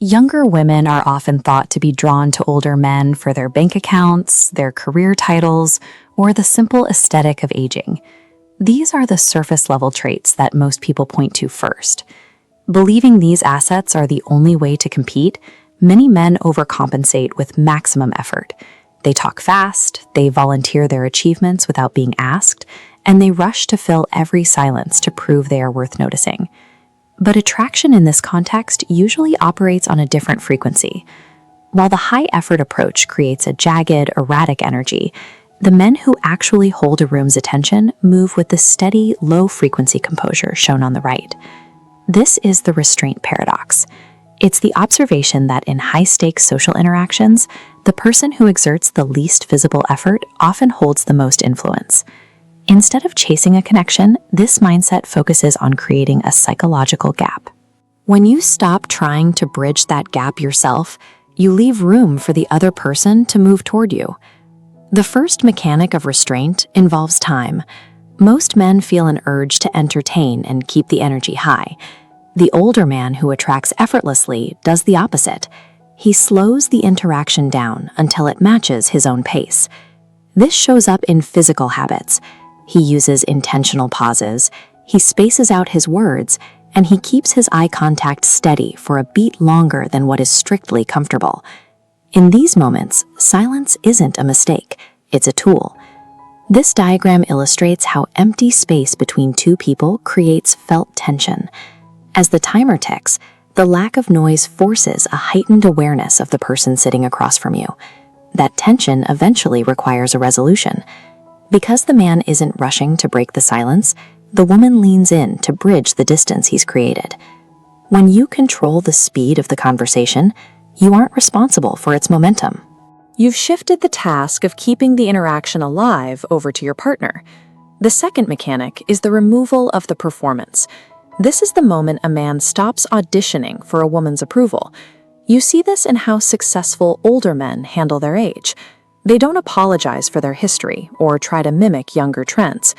Younger women are often thought to be drawn to older men for their bank accounts, their career titles, or the simple aesthetic of aging. These are the surface-level traits that most people point to first. Believing these assets are the only way to compete, many men overcompensate with maximum effort. They talk fast, they volunteer their achievements without being asked, and they rush to fill every silence to prove they are worth noticing. But attraction in this context usually operates on a different frequency. While the high-effort approach creates a jagged, erratic energy, the men who actually hold a room's attention move with the steady, low-frequency composure shown on the right. This is the restraint paradox. It's the observation that in high-stakes social interactions, the person who exerts the least visible effort often holds the most influence. Instead of chasing a connection, this mindset focuses on creating a psychological gap. When you stop trying to bridge that gap yourself, you leave room for the other person to move toward you. The first mechanic of restraint involves time. Most men feel an urge to entertain and keep the energy high. The older man who attracts effortlessly does the opposite. He slows the interaction down until it matches his own pace. This shows up in physical habits. He uses intentional pauses, he spaces out his words, and he keeps his eye contact steady for a beat longer than what is strictly comfortable. In these moments, silence isn't a mistake, it's a tool. This diagram illustrates how empty space between two people creates felt tension. As the timer ticks, the lack of noise forces a heightened awareness of the person sitting across from you. That tension eventually requires a resolution. Because the man isn't rushing to break the silence, the woman leans in to bridge the distance he's created. When you control the speed of the conversation, you aren't responsible for its momentum. You've shifted the task of keeping the interaction alive over to your partner. The second mechanic is the removal of the performance. This is the moment a man stops auditioning for a woman's approval. You see this in how successful older men handle their age. They don't apologize for their history or try to mimic younger trends.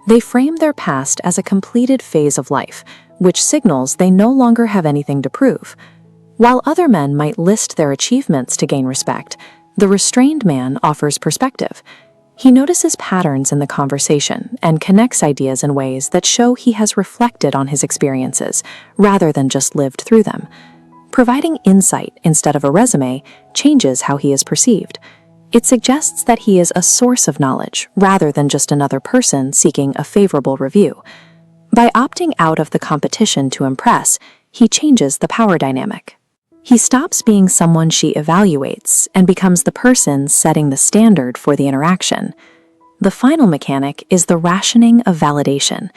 They frame their past as a completed phase of life, which signals they no longer have anything to prove. While other men might list their achievements to gain respect, the restrained man offers perspective. He notices patterns in the conversation and connects ideas in ways that show he has reflected on his experiences, rather than just lived through them. Providing insight instead of a resume changes how he is perceived. It suggests that he is a source of knowledge rather than just another person seeking a favorable review. By opting out of the competition to impress, he changes the power dynamic. He stops being someone she evaluates and becomes the person setting the standard for the interaction. The final mechanic is the rationing of validation.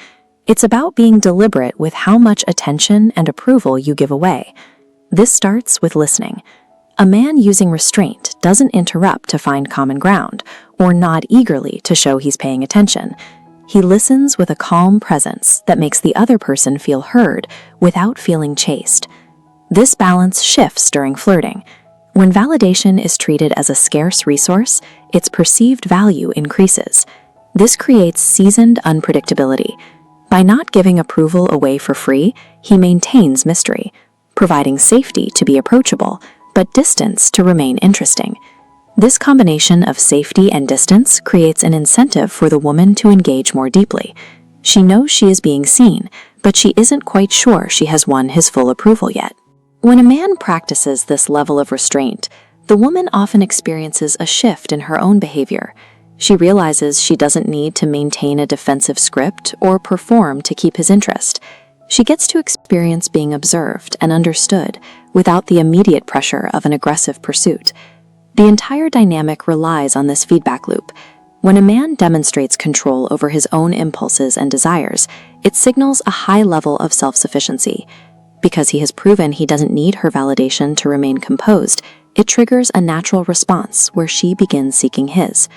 It's about being deliberate with how much attention and approval you give away. This starts with listening. A man using restraint doesn't interrupt to find common ground or nod eagerly to show he's paying attention. He listens with a calm presence that makes the other person feel heard without feeling chased. This balance shifts during flirting. When validation is treated as a scarce resource, its perceived value increases. This creates seasoned unpredictability. By not giving approval away for free, he maintains mystery, providing safety to be approachable, but distance to remain interesting. This combination of safety and distance creates an incentive for the woman to engage more deeply. She knows she is being seen, but she isn't quite sure she has won his full approval yet. When a man practices this level of restraint, the woman often experiences a shift in her own behavior. She realizes she doesn't need to maintain a defensive script or perform to keep his interest. She gets to experience being observed and understood without the immediate pressure of an aggressive pursuit. The entire dynamic relies on this feedback loop. When a man demonstrates control over his own impulses and desires, it signals a high level of self-sufficiency. Because he has proven he doesn't need her validation to remain composed, it triggers a natural response where she begins seeking his.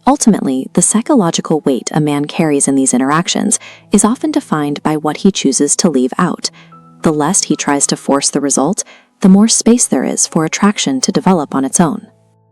Ultimately, the psychological weight a man carries in these interactions is often defined by what he chooses to leave out. The less he tries to force the result, the more space there is for attraction to develop on its own.